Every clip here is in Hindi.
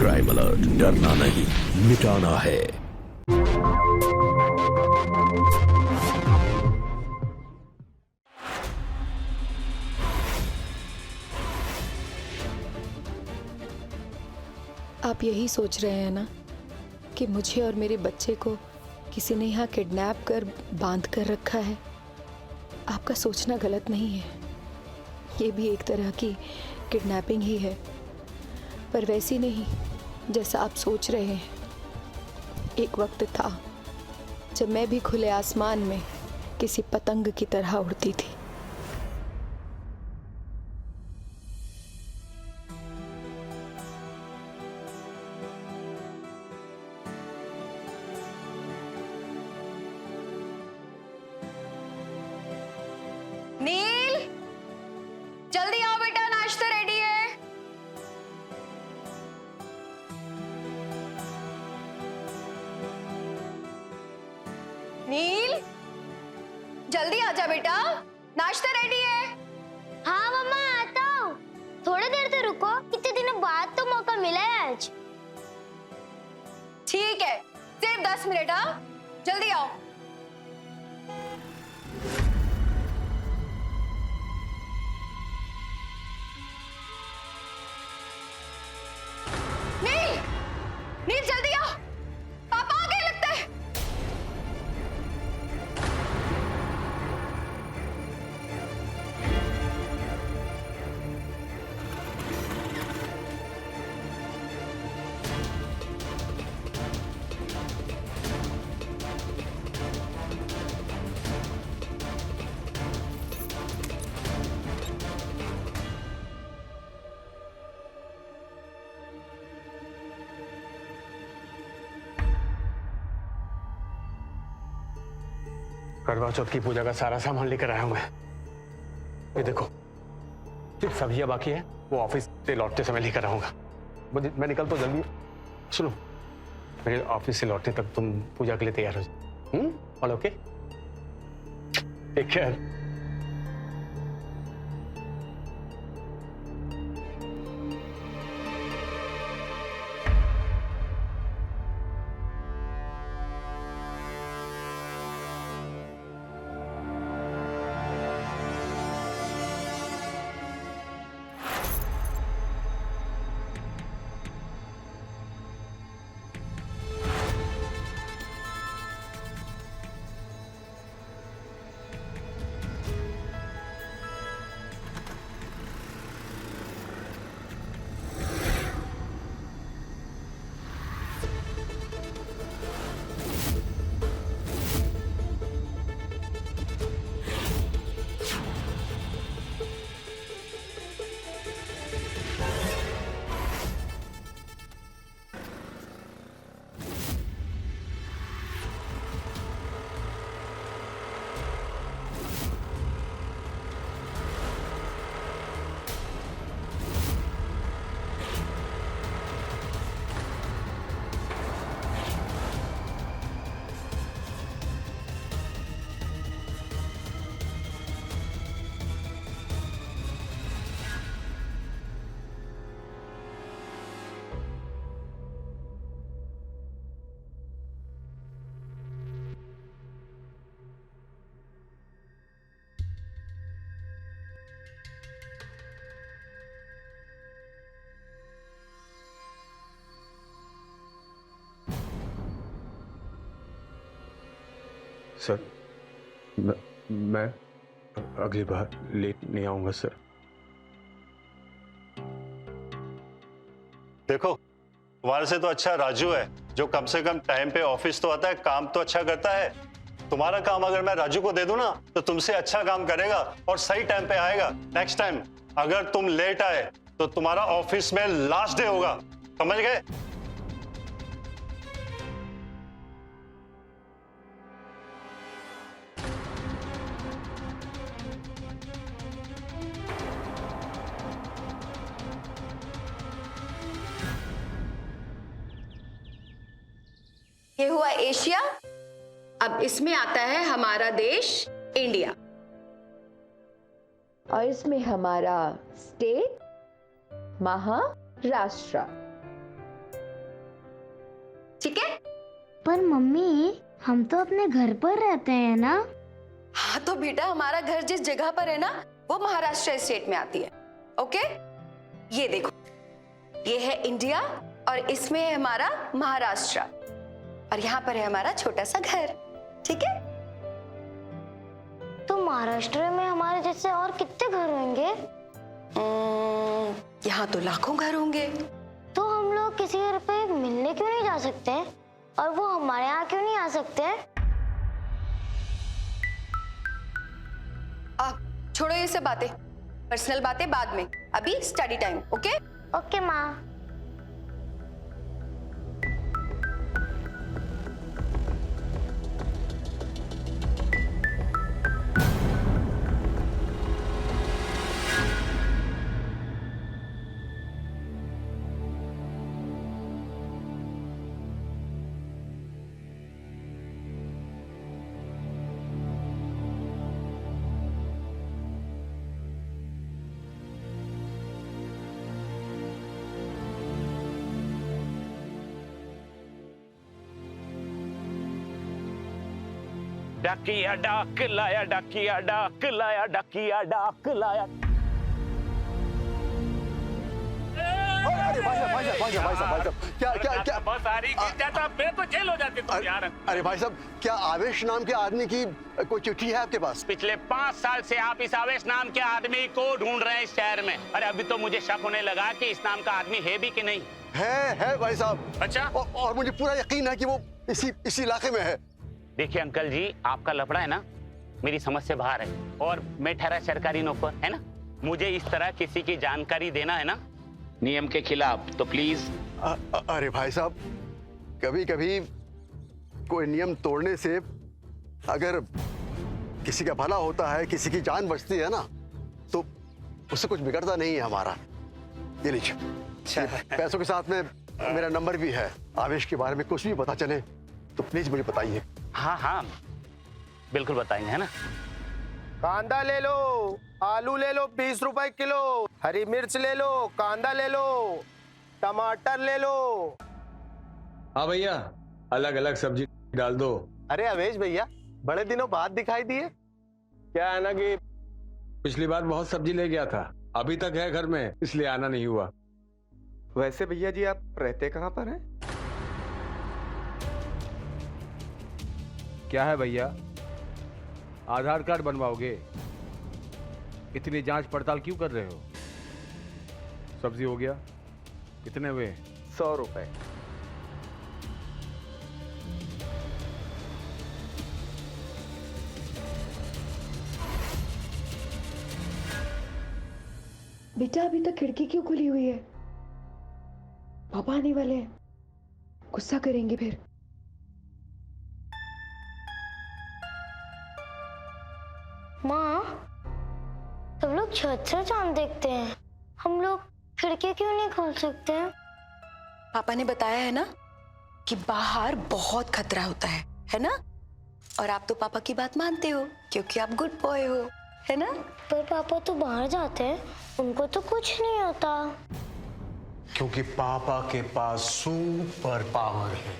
क्राइम अलर्ट, डरना नहीं, मिटाना है। आप यही सोच रहे हैं ना कि मुझे और मेरे बच्चे को किसी ने यहाँ किडनैप कर बांध कर रखा है? आपका सोचना गलत नहीं है, ये भी एक तरह की किडनैपिंग ही है, पर वैसी नहीं जैसा आप सोच रहे हैं। एक वक्त था जब मैं भी खुले आसमान में किसी पतंग की तरह उड़ती थी। नील, जल्दी आओ बेटा, नाश्ता रेडी है। नील, जल्दी आजा बेटा, नाश्ता रेडी है। हाँ मम्मा, आता हूँ। थोड़ी देर तो रुको, इतने दिनों बाद तो मौका मिला है आज। ठीक है, सिर्फ 10 मिनट। हाँ, जल्दी आओ। नील, नील जल्दी आओ, पापा आ गए लगता है। करवा चौथ की पूजा का सारा सामान लेकर आया हूं मैं। ये देखो, सिर्फ सब्जियां बाकी है, वो ऑफिस से लौटते समय लेकर आऊंगा। मैं निकल तो जल्दी। सुनो, मेरे ऑफिस से लौटने तक तुम पूजा के लिए तैयार हो जाओ। All okay? Take care. Sir, मैं अगली बार लेट नहीं आऊंगा सर। देखो, तुम्हारे से तो अच्छा राजू है, जो कम से कम टाइम पे ऑफिस तो आता है, काम तो अच्छा करता है। तुम्हारा काम अगर मैं राजू को दे दूं ना, तो तुमसे अच्छा काम करेगा और सही टाइम पे आएगा। नेक्स्ट टाइम अगर तुम लेट आए तो तुम्हारा ऑफिस में लास्ट डे होगा, समझ गए? ये हुआ एशिया, अब इसमें आता है हमारा देश इंडिया, और इसमें हमारा स्टेट महाराष्ट्र। ठीक है? पर मम्मी, हम तो अपने घर पर रहते हैं ना। हाँ तो बेटा, हमारा घर जिस जगह पर है ना, वो महाराष्ट्र स्टेट में आती है। ओके, ये देखो, ये है इंडिया और इसमें है हमारा महाराष्ट्र, और यहाँ पर है हमारा छोटा सा घर। ठीक है? तो महाराष्ट्र में हमारे जैसे और कितने घर होंगे? यहाँ तो लाखों घर होंगे। तो हम लोग किसी घर पे मिलने क्यों नहीं जा सकते? और वो हमारे यहाँ क्यों नहीं आ सकते? छोड़ो ये सब बातें, पर्सनल बातें बाद में, अभी स्टडी टाइम। ओके? ओके माँ। डाकिया डाक लाया, डाकिया डाक लाया, डाकिया डाक लाया। अरे भाई साहब, क्या बस आ रही, गिर जाता, मैं तो जेल हो जाती तुम यार। अरे भाई साहब, क्या आवेश नाम के आदमी की कोई चिट्ठी है आपके पास? पिछले 5 साल से आप इस आवेश नाम के आदमी को ढूंढ रहे हैं इस शहर में। अरे अभी तो मुझे शक होने लगा कि इस नाम का आदमी है भी कि नहीं। है भाई साहब। अच्छा? और मुझे पूरा यकीन है कि वो इसी इलाके में है। देखिए अंकल जी, आपका लफड़ा है ना, मेरी समझ से बाहर है, और मैं ठहरा सरकारी नौकर, है ना। मुझे इस तरह किसी की जानकारी देना है ना नियम के खिलाफ, तो प्लीज। अरे भाई साहब, कभी कभी कोई नियम तोड़ने से अगर किसी का भला होता है, किसी की जान बचती है ना, तो उससे कुछ बिगड़ता नहीं है हमारा। ये लीजिए, पैसों के साथ में मेरा नंबर भी है। आवेश के बारे में कुछ भी पता चले तो प्लीज मुझे बताइए। हाँ, बिल्कुल बताएंगे, है ना। कांदा ले लो, आलू ले लो 20 रुपए किलो, हरी मिर्च ले लो, कांदा ले लो, टमाटर ले लो। हाँ भैया, अलग अलग सब्जी डाल दो। अरे अवेश भैया, बड़े दिनों बाद दिखाई दिए। क्या है ना कि पिछली बार बहुत सब्जी ले गया था, अभी तक है घर में, इसलिए आना नहीं हुआ। वैसे भैया जी, आप रहते कहाँ पर हैं? क्या है भैया, आधार कार्ड बनवाओगे? इतनी जांच पड़ताल क्यों कर रहे हो? सब्जी हो गया, कितने हुए? 100 रुपए। बेटा अभी तक खिड़की क्यों खुली हुई है? पापा आने वाले हैं, गुस्सा करेंगे फिर। माँ, सब लोग छत से चांद देखते हैं, हम लोग खिड़की क्यों नहीं खोल सकते? पापा ने बताया है ना कि बाहर बहुत खतरा होता है ना? और आप तो पापा की बात मानते हो क्योंकि आप गुड बॉय हो, है ना? पर पापा तो बाहर जाते हैं, उनको तो कुछ नहीं होता। क्योंकि पापा के पास सुपर पावर है,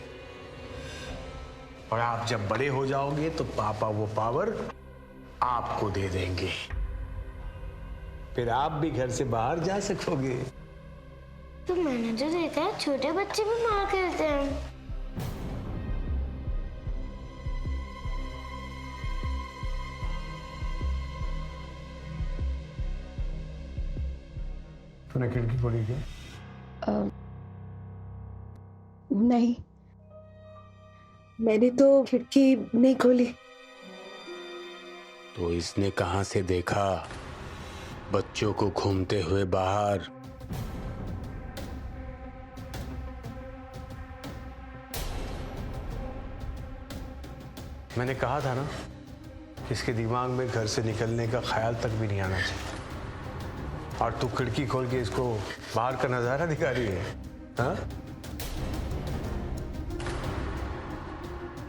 और आप जब बड़े हो जाओगे तो पापा वो पावर आपको दे देंगे, फिर आप भी घर से बाहर जा सकोगे। तो मैंने जो देखा है, छोटे बच्चे भी बाहर खेलते हैं। तूने खिड़की खोली क्या? नहीं, मैंने तो खिड़की नहीं खोली। तो इसने कहां से देखा बच्चों को घूमते हुए बाहर? मैंने कहा था ना कि इसके दिमाग में घर से निकलने का ख्याल तक भी नहीं आना चाहिए, और तू खिड़की खोल के इसको बाहर का नजारा दिखा रही है। हाँ?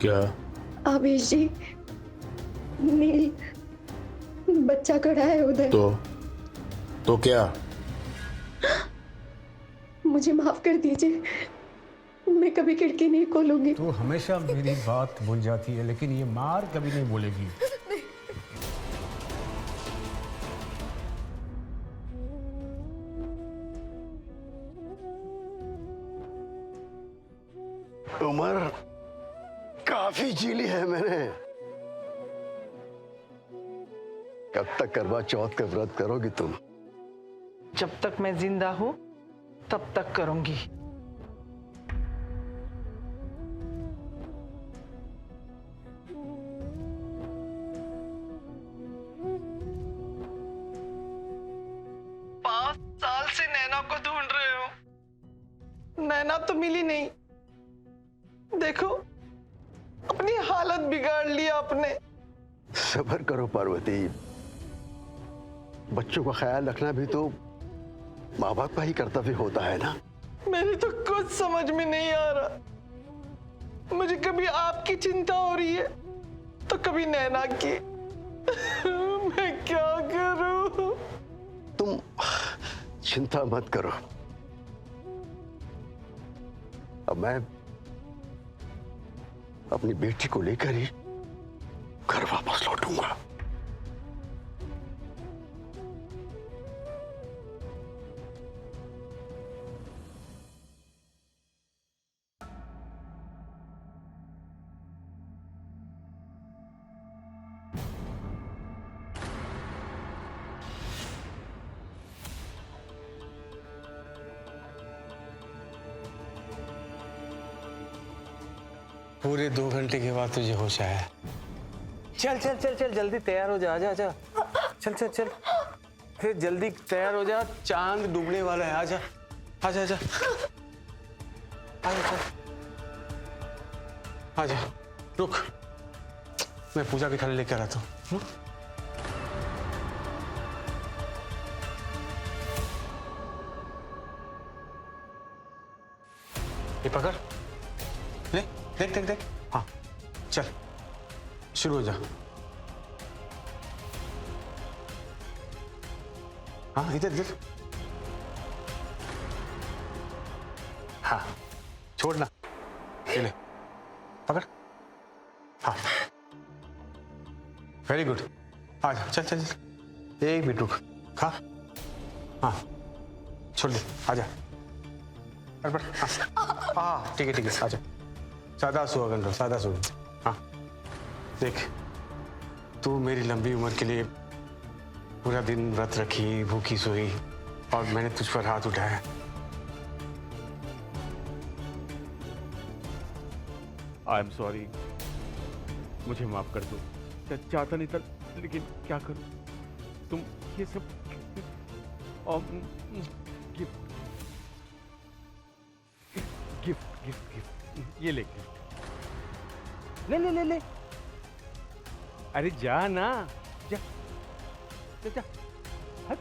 क्या? आवेश जी, नील बच्चा खड़ा है उधर। तो क्या? मुझे माफ कर दीजिए, मैं कभी खिड़की नहीं खोलूंगी। तू हमेशा मेरी बात भूल जाती है, लेकिन ये मार कभी नहीं बोलेगी। उम्र काफी जी ली है मैंने। कब तक करवा चौथ का व्रत करोगी तुम? जब तक मैं जिंदा हूं तब तक करूंगी। पांच साल से नैना को ढूंढ रहे हो, नैना तो मिली नहीं। देखो अपनी हालत बिगाड़ लिया आपने। सब्र करो पार्वती, बच्चों का ख्याल रखना भी तो माँ बाप का ही कर्तव्य होता है ना। मेरी तो कुछ समझ में नहीं आ रहा। मुझे कभी आपकी चिंता हो रही है तो कभी नैना की। मैं क्या करूं? तुम चिंता मत करो, अब मैं अपनी बेटी को लेकर ही घर वापस लौटूंगा। पूरे 2 घंटे के बाद तुझे होश आया। चल चल चल चल, जल्दी तैयार हो जा, आजा आजा। चल चल चल, फिर जल्दी तैयार हो जा, चांद डूबने वाला है। आजा आजा आजा आजा, चल आजा। रुक, मैं पूजा की थाली लेकर आता हूँ। ये पकड़, ले, देख देख देख। हाँ चल, शुरू हो जा। हाँ इधर इधर। हाँ छोड़ना, ये ले पकड़। हाँ वेरी गुड। आ जा, चल चल चल, 1 मिनट रुक, खा। हाँ छोड़ दे, आ जा। हाँ ठीक है आ जा। सादा सुहागन रहो, सादा सुहागन। हाँ देख, तू मेरी लंबी उम्र के लिए पूरा दिन व्रत रखी, भूखी सोई, और मैंने तुझ पर हाथ उठाया। आई एम सॉरी, मुझे माफ कर दो। चाहता नहीं था, लेकिन क्या करूं। तुम ये सब गिफ्ट गिफ्ट गिफ्ट गिफ्ट, ये ले ले ले ले ले। अरे जा ना, जा जा, जा। हट।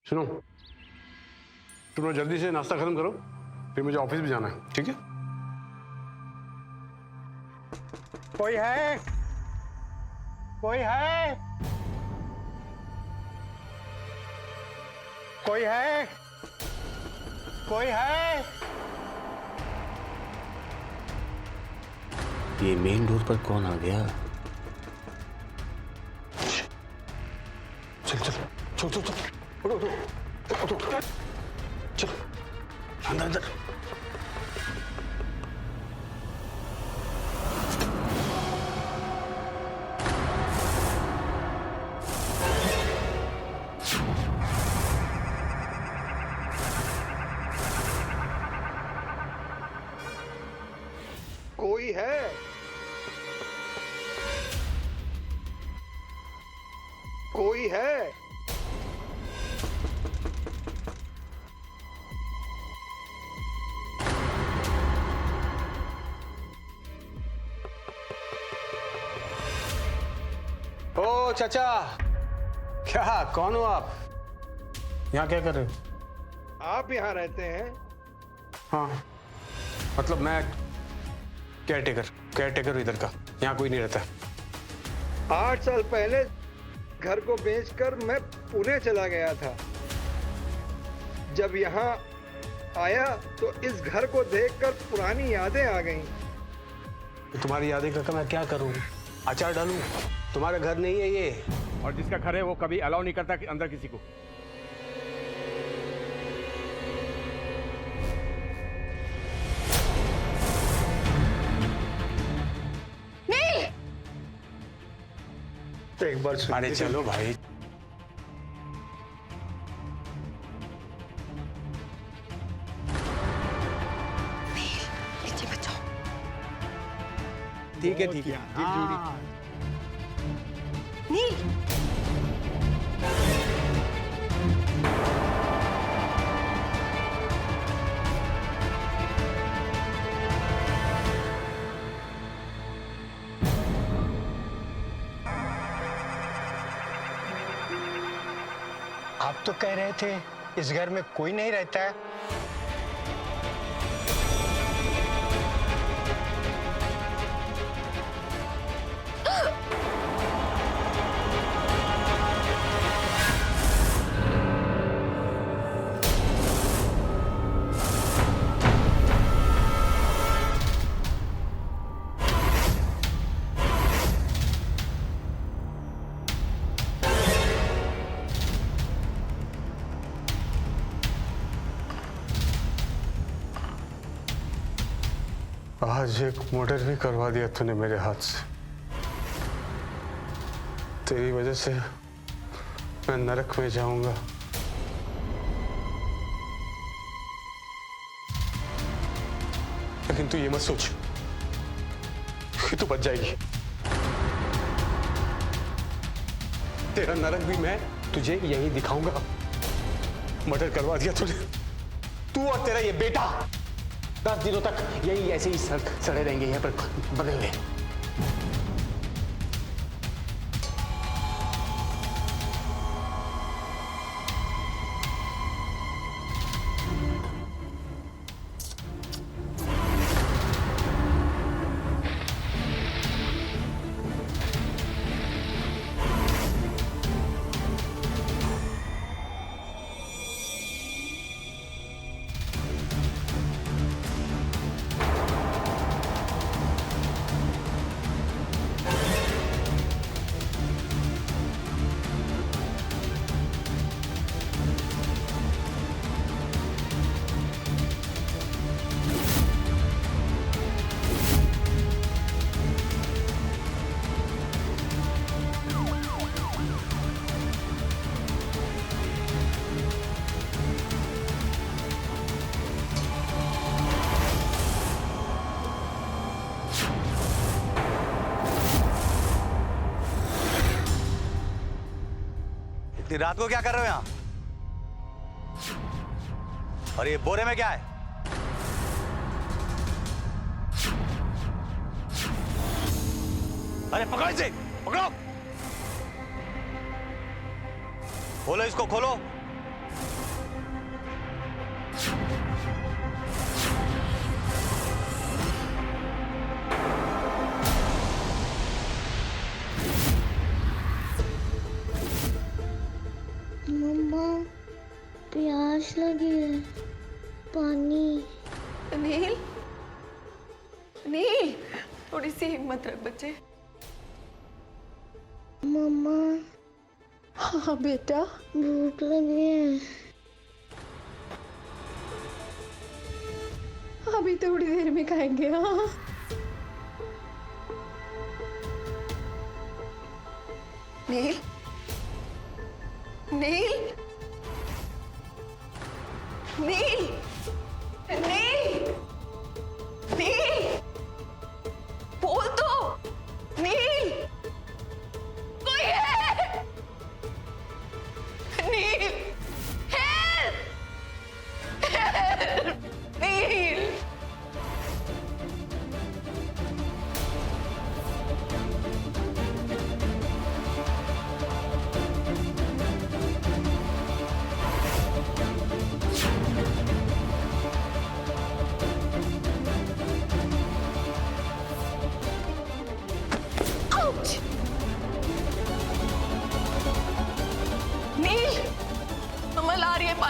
सुनो, तुम लोग जल्दी से नाश्ता खत्म करो, फिर मुझे ऑफिस भी जाना है, ठीक है? कोई है? कोई है? कोई है? कोई है? ये मेन डोर पर कौन आ गया? चल चल चल चल चल, उठो उठो उठो, चल अंदर अंदर। कोई है? कोई है? ओ चाचा, क्या, कौन हो आप? यहाँ क्या कर रहे हो? आप यहाँ रहते हैं? हाँ मतलब मैं केयर टेकर इधर का, यहाँ कोई नहीं रहता। 8 साल पहले घर को बेचकर मैं पुणे चला गया था। जब यहाँ आया तो इस घर को देखकर पुरानी यादें आ गईं। तुम्हारी यादें का मैं क्या करूं? अचार डालूं? तुम्हारा घर नहीं है ये। और जिसका घर है वो कभी अलाउ नहीं करता कि अंदर किसी को। एक बार सुन। अरे चलो भाई। नीचे बचाओ। ठीक है ठीक है। नील आप तो कह रहे थे इस घर में कोई नहीं रहता है। आज एक मर्डर भी करवा दिया तूने मेरे हाथ से। तेरी वजह से मैं नरक में जाऊंगा। लेकिन तू ये मत सोच कि तू बच जाएगी। तेरा नरक भी मैं तुझे यही दिखाऊंगा। मर्डर करवा दिया तूने। तू और तेरा ये बेटा 10 दिनों तक यही ऐसे ही सड़े रहेंगे यहाँ पर बने हुए। रात को क्या कर रहे हो यहां? और ये बोरे में क्या है? अरे पकड़ो इसे, पकड़ो। खोलो इसको, खोलो। मम्मा प्यास लगी है, पानी। नील, नील, थोड़ी सी हिम्मत रख बच्चे। मम्मा। हाँ बेटा। भूख लगी है। अभी थोड़ी देर में खाएंगे। हाँ नील, नील, नील, नील, नील, बोल तो। नील, कोई है? नील, हेल्प, हेल्प, नील।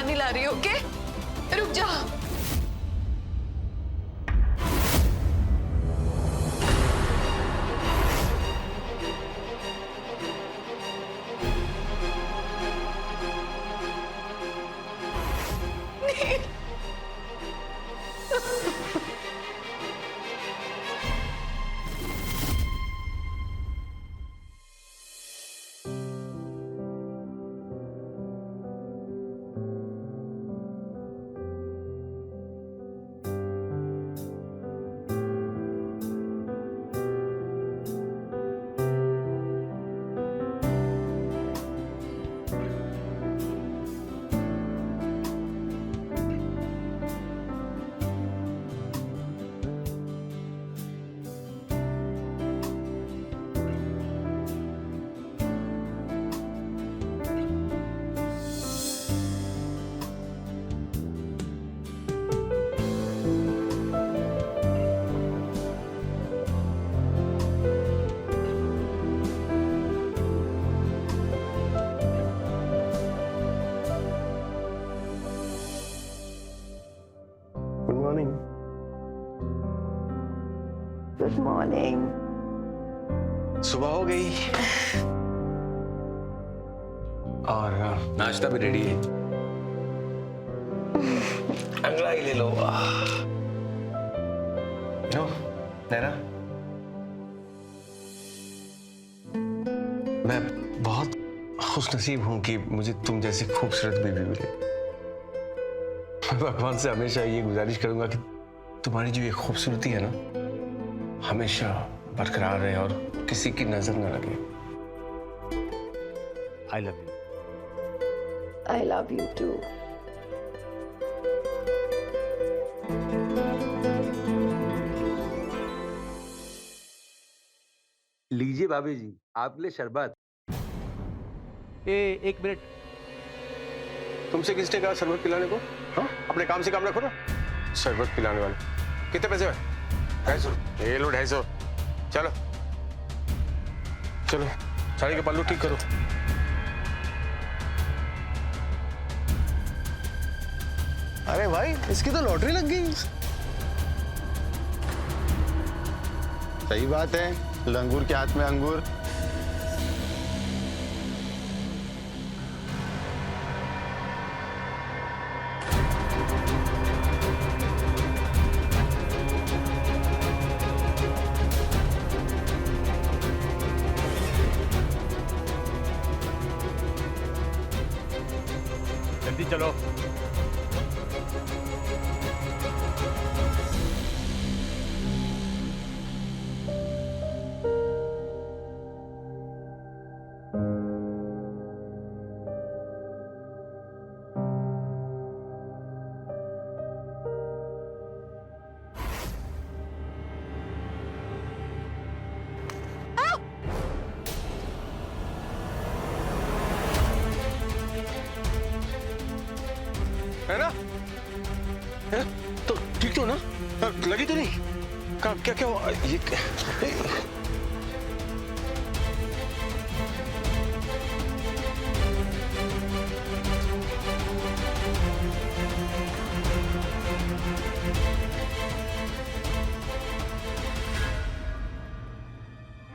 पानी ला रही हूँ, ओके? रुक जा। Good morning. सुबह हो गई और नाश्ता भी रेडी है। अंगड़ाई ले लो। लो नैना, मैं बहुत खुशनसीब हूं कि मुझे तुम जैसी खूबसूरत बीवी मिली। मैं भगवान से हमेशा ये गुजारिश करूंगा कि तुम्हारी जो ये खूबसूरती है ना, हमेशा बरकरार रहे और किसी की नजर न लगे। I love you. I love you too. लीजिए भाभी जी, आपके लिए शरबत। एक मिनट, तुमसे किसने कहा शरबत पिलाने को? हाँ? अपने काम से काम रखो ना। शरबत पिलाने वाले कितने पैसे है? 250। ये लो 250। चलो चलो, साड़ी के पल्लू ठीक करो। अरे भाई, इसकी तो लॉटरी लग गई। सही बात है, लंगूर के हाथ में अंगूर। जल्दी चलो। है ना? है? तो ठीक तो ना? लगी तो नहीं? क्या क्या हुआ? ये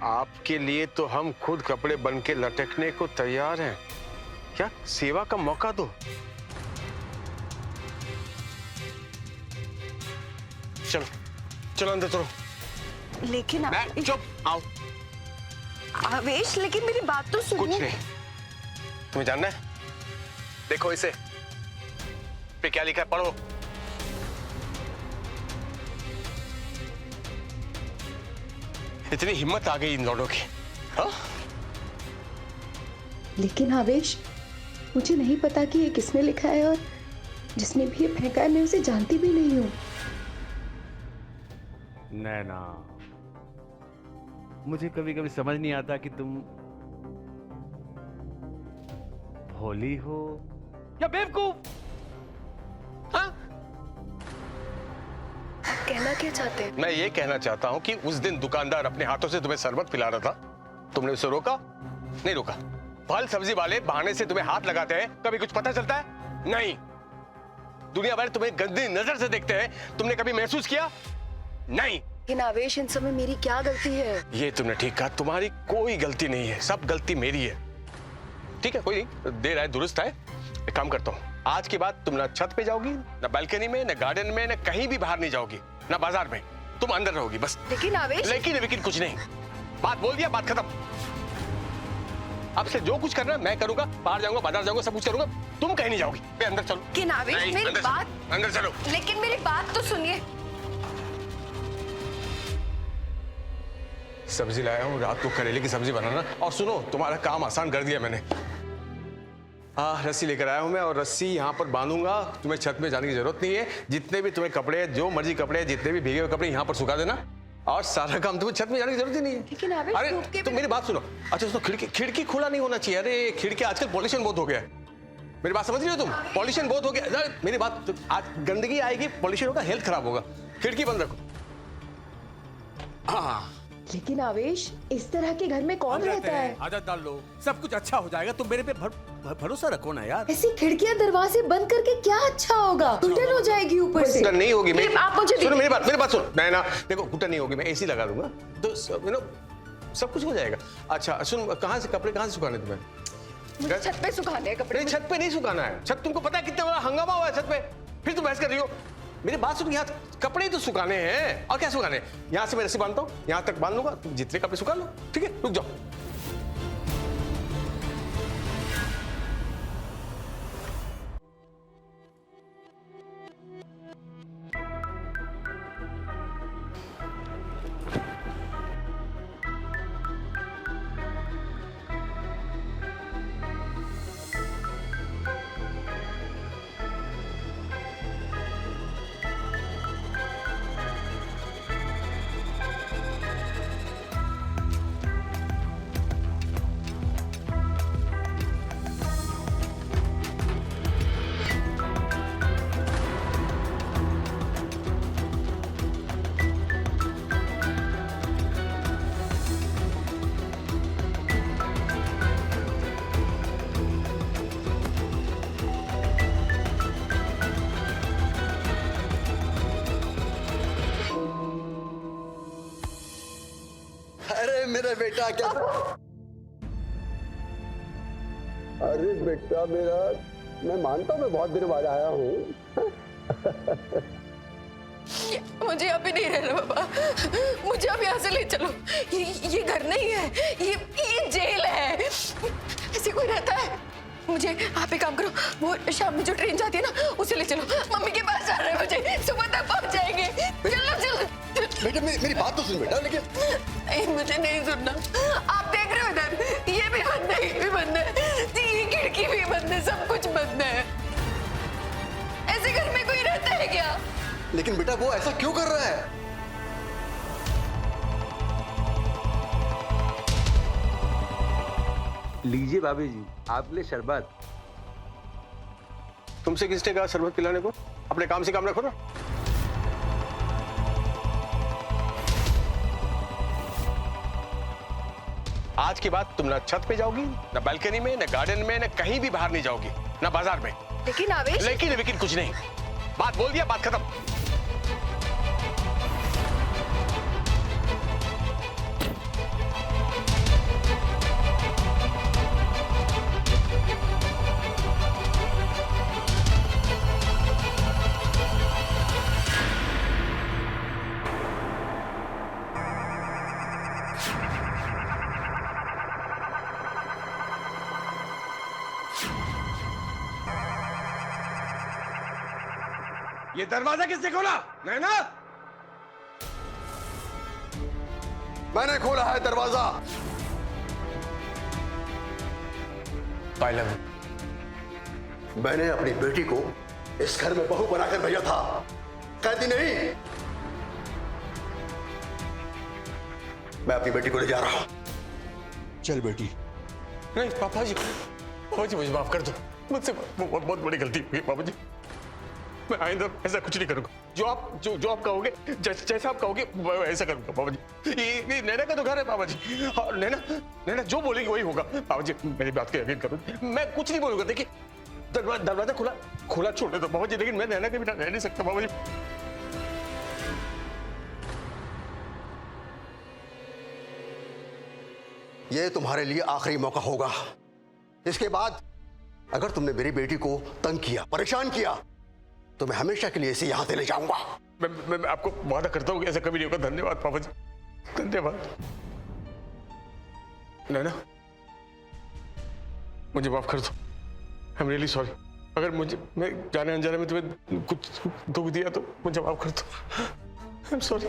आपके लिए तो हम खुद कपड़े बन के लटकने को तैयार हैं। क्या सेवा का मौका दो। चलो चलो अंदर चलो। लेकिन चुप आओ। आवेश, लेकिन मेरी बात तो सुनो। कुछ नहीं, तुम्हें जानना है? देखो इसे, पे क्या लिखा है, पढ़ो। इतनी हिम्मत आ गई इन लोगों की। हाँ? लेकिन आवेश, मुझे नहीं पता कि ये किसने लिखा है, और जिसने भी ये फेंका है मैं उसे जानती भी नहीं हूँ। नैना, मुझे कभी कभी समझ नहीं आता कि तुम भोली हो या बेवकूफ। हाँ? कहना क्या चाहते हैं? मैं ये कहना चाहता हूं कि उस दिन दुकानदार अपने हाथों से तुम्हें शरबत पिला रहा था, तुमने उसे रोका? नहीं रोका। फल सब्जी वाले बहाने से तुम्हें हाथ लगाते हैं, कभी कुछ पता चलता है? नहीं। दुनिया भर तुम्हें गंदी नजर से देखते हैं। तुमने कभी महसूस किया? नहीं। लेकिन आवेश, इन समय मेरी क्या गलती है? ये तुमने ठीक कहा, तुम्हारी कोई गलती नहीं है, सब गलती मेरी है। ठीक है, कोई नहीं, देर आए दुरुस्त आए। एक काम करता हूँ, आज के बाद तुम ना छत पे जाओगी, ना बालकनी में, ना गार्डन में, ना कहीं भी बाहर नहीं जाओगी, ना बाजार में, तुम अंदर रहोगी बस। लेकिन आवेश, लेकिन कुछ नहीं, बात बोल दिया, बात खत्म। अब से जो कुछ करना मैं करूंगा, बाहर जाऊंगा, बाजार जाऊंगा, सब कुछ करूंगा, तुम कहीं नहीं जाओगी। अंदर चलो। लेकिन आवेश, मेरी बात, अंदर चलो। लेकिन मेरी बात तो सुनिए। सब्जी लाया हूँ, रात को करेले की सब्जी बनाना। और सुनो, तुम्हारा काम आसान कर दिया मैंने। रस्सी लेकर आया हूँ मैं, और रस्सी यहाँ पर बांधूंगा। तुम्हें छत में जाने की जरूरत नहीं है। जितने भी तुम्हें कपड़े, जो मर्जी कपड़े, जितने भी भीगे हुए कपड़े यहाँ पर सुखा देना, और सारा काम तुम्हें छत में जाने की जरूरत ही नहीं है। लेकिन आवेश, अरे तुम मेरी बात सुनो। अच्छा सुनो, खिड़की खुला नहीं होना चाहिए। अरे खिड़की, आजकल पॉल्यूशन बहुत हो गया है। मेरी बात समझ रही हो तुम? पॉल्यूशन बहुत हो गया। मेरी बात, आज गंदगी आएगी, पॉल्यूशन होगा, हेल्थ खराब होगा। खिड़की बंद रखो। हाँ। लेकिन आवेश, इस तरह के घर में कौन रहता है? आदत डाल लो, सब कुछ अच्छा हो जाएगा। तुम मेरे पे भरोसा रखो ना यार। ऐसी खिड़कियां दरवाजे बंद करके क्या अच्छा होगा? घुटन हो जाएगी ऊपर से। घुटन नहीं होगी। आप मुझे सुनो मेरी बात सुनो। नहीं ना, देखो घुटन नहीं होगी, मैं एसी लगा दूंगा तो सब कुछ हो जाएगा। अच्छा सुन, कहाँ से कपड़े कहाँ से सुखाने तुम्हें? मुझे छत पे सुखाने हैं कपड़े। नहीं, छत पे नहीं सुखाना है। छत, तुमको पता है कितना बड़ा हंगामा हुआ है छत पे, फिर तुम बहस कर रही हो। मेरी बात सुन, यहाँ कपड़े ही तो सुखाने हैं, और क्या सुखाने? यहाँ से मैं रस्सी बांधता हूँ, यहाँ तक बांध लूंगा, तुम जितने कपड़े सुखा लो। ठीक है, रुक जाओ। मेरा बेटा क्या? अरे बेटा मेरा, मैं मानता हूँ मैं बहुत देर बाद आया हूँ। मुझे यहाँ पे नहीं रहना बाबा, मुझे अब यहाँ से ले चलो। ये घर नहीं है, ये जेल है। ऐसे कोई रहता है? मुझे आप एक काम करो, वो शाम में जो ट्रेन जाती है ना, उसे ले चलो। मम्मी के पास जाना है मुझे, सुबह तक पहुँच जाएंगे। चलो। बेटा मेरी बात तो सुन बेटा। लेकिन मुझे नहीं सुनना। आप देख रहे हो इधर, ये भी बंद है, ये भी बंद है, ये खिड़की भी बंद है, सब कुछ बंद है। ऐसे घर में कोई रहता है क्या? लेकिन बेटा वो ऐसा क्यों कर रहा है? लीजिए भाभी जी, आपके लिए शरबत। तुमसे किसने कहा शरबत पिलाने को? अपने काम से काम रखो ना। आज के बाद तुम ना छत पे जाओगी, ना बालकनी में, ना गार्डन में, ना कहीं भी बाहर नहीं जाओगी, ना बाजार में। लेकिन आवेश, लेकिन कुछ नहीं, बात बोल दिया, बात खत्म। ये दरवाजा किसने खोला? नैना? मैंने खोला है दरवाजा। पायलम, मैंने अपनी बेटी को इस घर में बहू बनाकर भेजा था, कैदी नहीं। मैं अपनी बेटी को ले जा रहा हूं। चल बेटी। नहीं पापा जी मुझे माफ कर दो। मुझसे बहुत बड़ी गलती हुई पापा जी। मैं आइंदा ऐसा कुछ नहीं करूंगा। जो आप कहोगे, जैसा आप कहोगे ऐसा करूंगा पापा जी। ये नैना का तो घर है पापा जी, और नैना जो बोलेगी वही होगा। पापा जी मेरी बात को यकीन करो, मैं कुछ नहीं बोलूंगा। देखिए दरवाजा खुला खुला छोड़ दो बाबा जी, लेकिन मैं नैना के बिना रह नहीं सकता बाबा जी। ये तुम्हारे लिए आखिरी मौका होगा। इसके बाद अगर तुमने मेरी बेटी को तंग किया, परेशान किया, तो मैं हमेशा के लिए इसे यहां से ले जाऊंगा। मैं आपको वादा करता हूँ कि ऐसा कभी नहीं होगा। धन्यवाद पापा जी, धन्यवाद। नैना, मुझे माफ कर दो। I am really sorry. अगर मैं जाने अनजाने में तुम्हें कुछ दुख दिया तो मुझे माफ कर दो। I am sorry.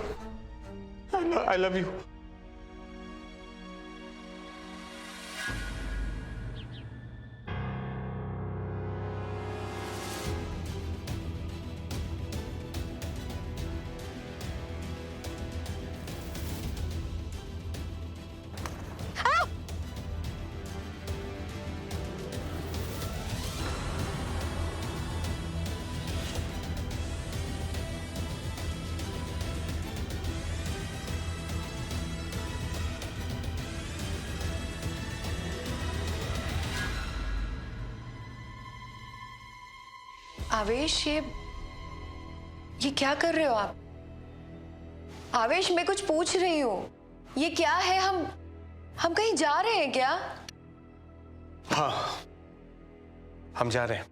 I love you. आवेश, ये क्या कर रहे हो आप? आवेश, मैं कुछ पूछ रही हूँ, ये क्या है? हम कहीं जा रहे हैं क्या? हाँ, हम जा रहे हैं।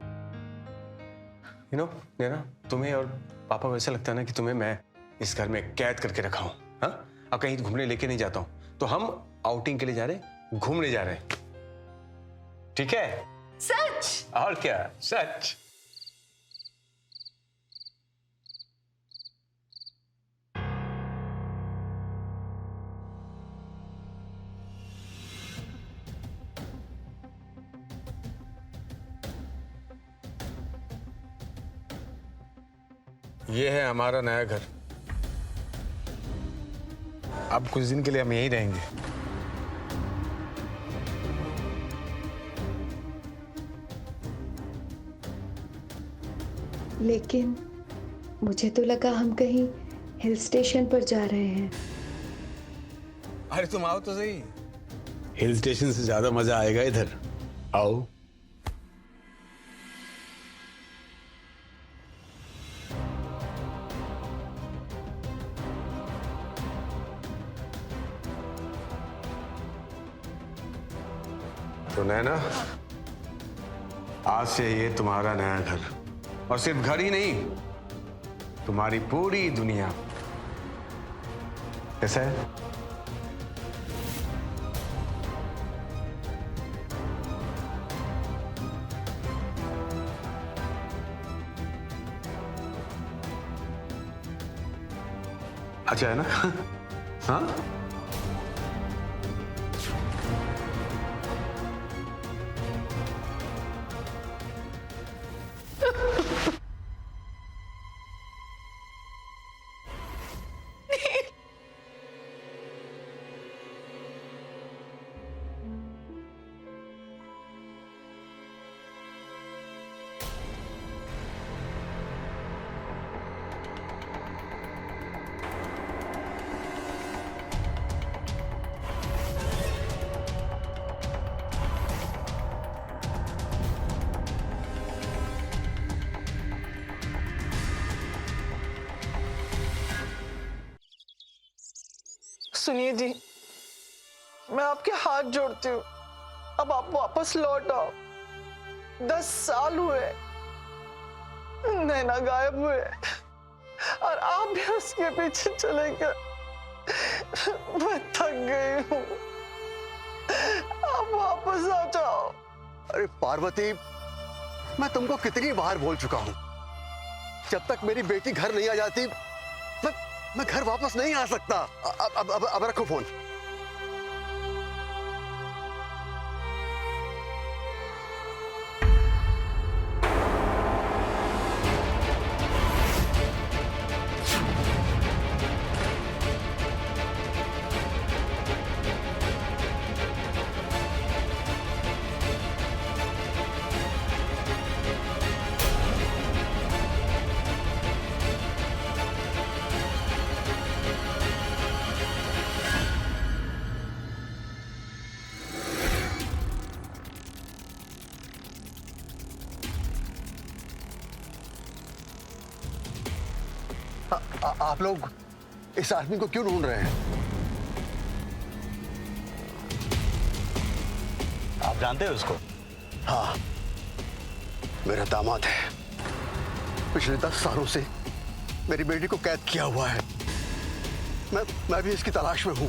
यू नो नैना, तुम्हें और पापा को ऐसा लगता है ना कि तुम्हें मैं इस घर में कैद करके रखा हूं। हाँ, अब कहीं घूमने लेके नहीं जाता हूं, तो हम आउटिंग के लिए जा रहे हैं, घूमने जा रहे हैं। ठीक है? सच? और क्या, सच। ये है हमारा नया घर। अब कुछ दिन के लिए हम यहीं रहेंगे। लेकिन मुझे तो लगा हम कहीं हिल स्टेशन पर जा रहे हैं। अरे तुम आओ तो सही। हिल स्टेशन से ज्यादा मजा आएगा इधर। आओ। तो नैना, आज से ये तुम्हारा नया घर, और सिर्फ घर ही नहीं, तुम्हारी पूरी दुनिया। कैसा है? अच्छा है ना? हाँ? सुनिए जी, मैं आपके हाथ जोड़ती हूँ, अब आप वापस लौट आओ। 10 साल हुए नैना गायब हुए और आप भी उसके पीछे चले गए। मैं थक गई हूँ, आप वापस आ जाओ। अरे पार्वती, मैं तुमको कितनी बार बोल चुका हूं, जब तक मेरी बेटी घर नहीं आ जाती मैं घर वापस नहीं आ सकता। अब रखो फोन। आप लोग इस आदमी को क्यों ढूंढ रहे हैं? आप जानते हो उसको? हाँ, मेरा दामाद है। पिछले 10 सालों से मेरी बेटी को कैद किया हुआ है। मैं भी इसकी तलाश में हूं।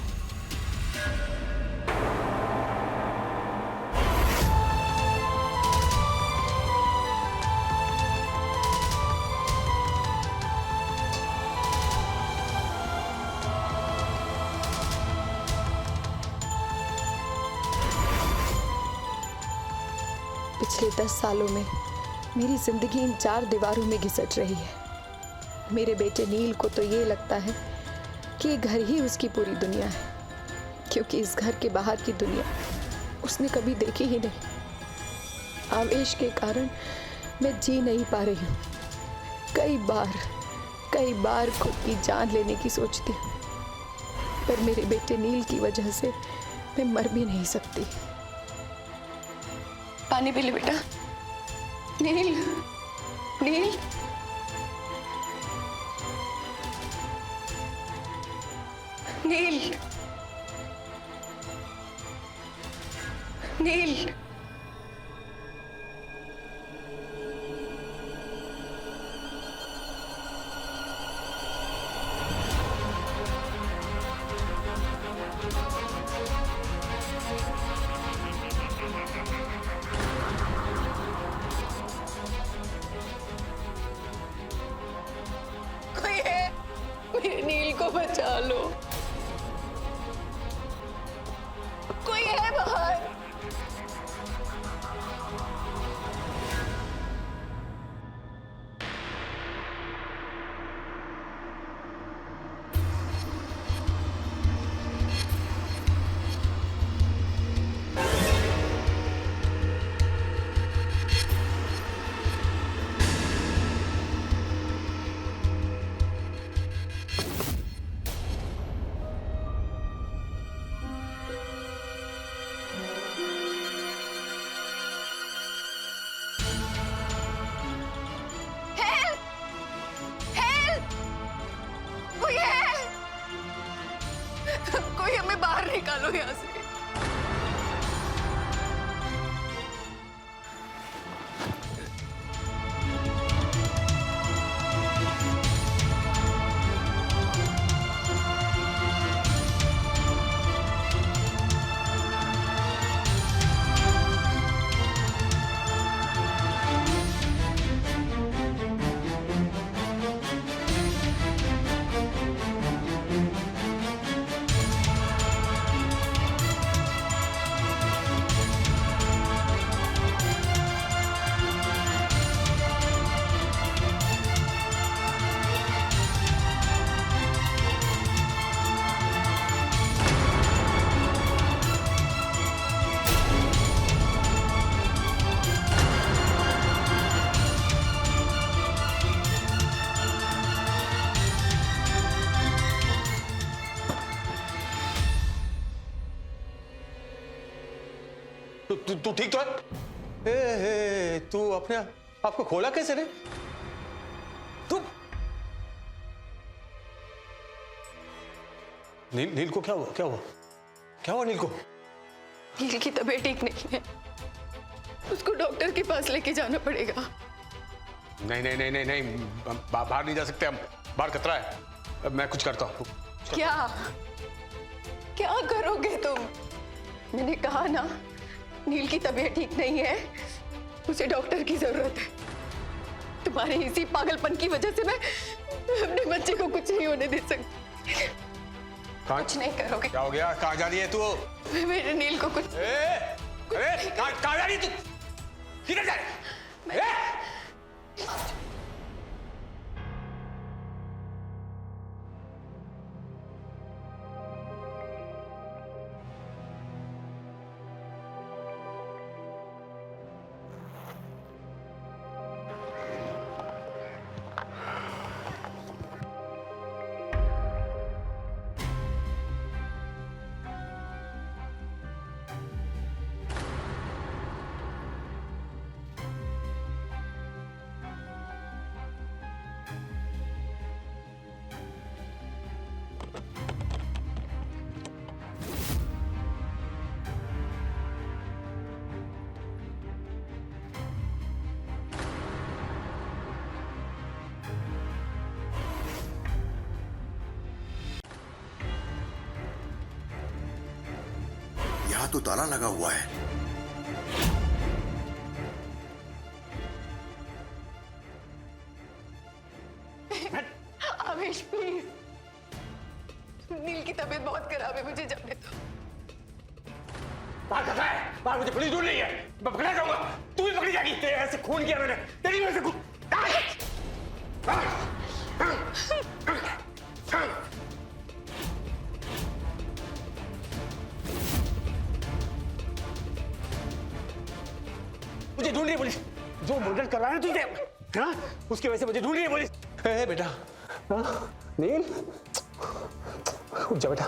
पिछले 10 सालों में मेरी जिंदगी इन 4 दीवारों में घिसट रही है। मेरे बेटे नील को तो ये लगता है कि ये घर ही उसकी पूरी दुनिया है, क्योंकि इस घर के बाहर की दुनिया उसने कभी देखी ही नहीं। आवेश के कारण मैं जी नहीं पा रही हूँ। कई बार खुद की जान लेने की सोचती हूँ, पर मेरे बेटे नील की वजह से मैं मर भी नहीं सकती। पानी पी ले बेटा। नील, नील, नील, नील। कोई है? मेरे नील को बचा लो। कोई है बाहर? कोई हमें बाहर निकालो यहाँ से। तू ठीक तो है? ए, तू अपने आपको खोला कैसे रे? तू नील को क्या हुआ? क्या हुआ नील को? नील की तबीयत ठीक नहीं है, उसको डॉक्टर के पास लेके जाना पड़ेगा। नहीं, बाहर नहीं जा सकते हम, बाहर खतरा है। मैं कुछ करता हूँ। क्या करोगे तुम? मैंने कहा ना, नील की तबीयत ठीक नहीं है, उसे डॉक्टर की जरूरत है। तुम्हारे इसी पागलपन की वजह से मैं अपने बच्चे को कुछ नहीं होने दे सकती। कुछ नहीं करोगे? क्या हो गया? कहाँ जा रही है तू? मेरे नील को कुछ अरे कहाँ जा रही है तू? किधर जा रही है? यहाँ तो ताला लगा हुआ है। आवेश प्लीज, नील की तबीयत बहुत खराब है, मुझे जाने दो। बाहर खतरा है, बाहर मुझे पुलिस ढूंढ रही है, मैं पकड़ा जाऊंगा, तू भी पकड़ी जाएगी। तेरे ऐसे खून किया मैंने, तेरी वजह से खून। मुझे ढूंढ रही है पुलिस, जो मर्डर करवाया ना तुझे, हाँ, उसकी वजह से मुझे ढूंढ रही है पुलिस। बेटा, हाँ, नील, उठ जा बेटा,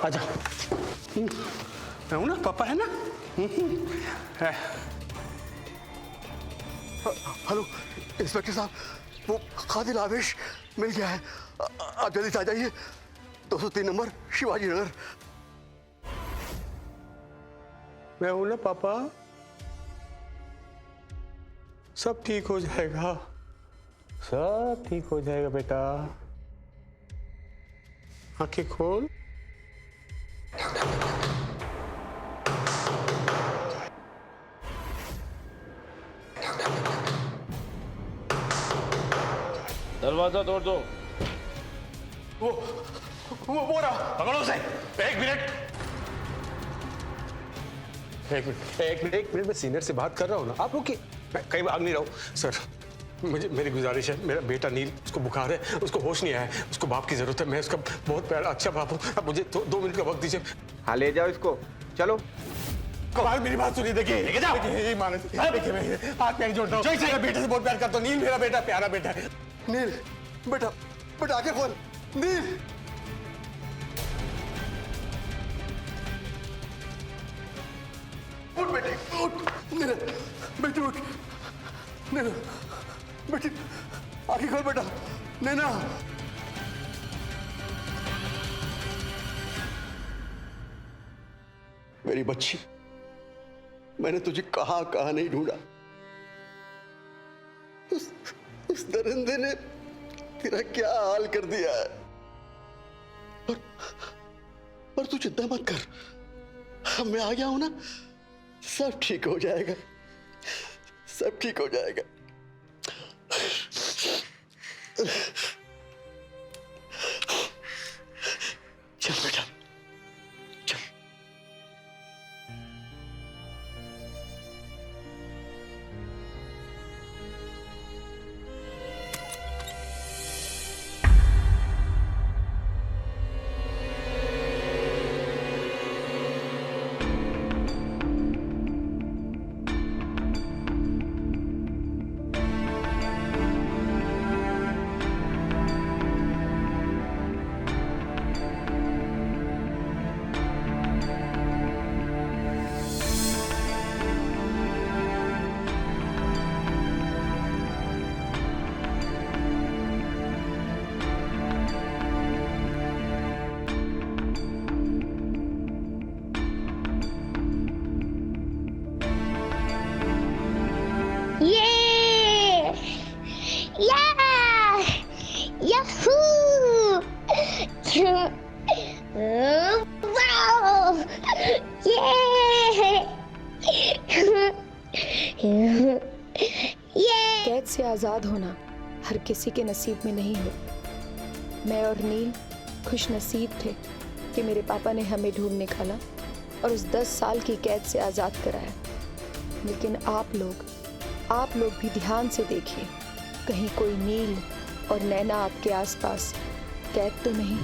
आजा। मैं हूं ना, पापा है ना। हेलो इंस्पेक्टर साहब, वो कातिल आवेश मिल गया है, आप जल्दी से आ जाइए। 203 नंबर शिवाजी नगर। मैं हूं ना पापा, सब ठीक हो जाएगा, सब ठीक हो जाएगा बेटा। आंखें खोल। दरवाजा तोड़ दो। वो रहा, पकड़ो उसे। एक मिनट मैं सीनियर से बात कर रहा हूँ ना, आप लोग मैं कहीं भाग नहीं रहा हूँ। सर, मुझे, मेरी गुजारिश है, मेरा बेटा नील, उसको बुखार है, उसको होश नहीं आया है, उसको बाप की जरूरत है, मैं उसका बहुत प्यारा अच्छा बाप हूँ। अब मुझे 2 मिनट का वक्त दीजिए। हाँ ले जाओ इसको, चलो। मेरी बात सुनिए, देखिए देखिए हाथ पैर जोड़ता हूँ, मेरे बेटे से बहुत प्यार करता हूँ। नील मेरा बेटा, प्यारा बेटा है। नील बेटा, बेटा आंखें खोल। नील, उठ बेटे, उठ। नील बेटे उठ। नील बेटे आंखें खोल बेटा। नैना, मेरी बच्ची, मैंने तुझे कहां नहीं ढूंढा। उस दरिंदे ने तेरा क्या हाल कर दिया है। और तू चिंता मत कर, मैं आ गया हूं ना, सब ठीक हो जाएगा, सब ठीक हो जाएगा। चल बेटा, चल। कैद से आजाद होना हर किसी के नसीब में नहीं हो। मैं और नील खुश नसीब थे कि मेरे पापा ने हमें ढूंढ निकाला और उस 10 साल की कैद से आजाद कराया। लेकिन आप लोग भी ध्यान से देखिए, कहीं कोई नील और नैना आपके आसपास कैद तो नहीं।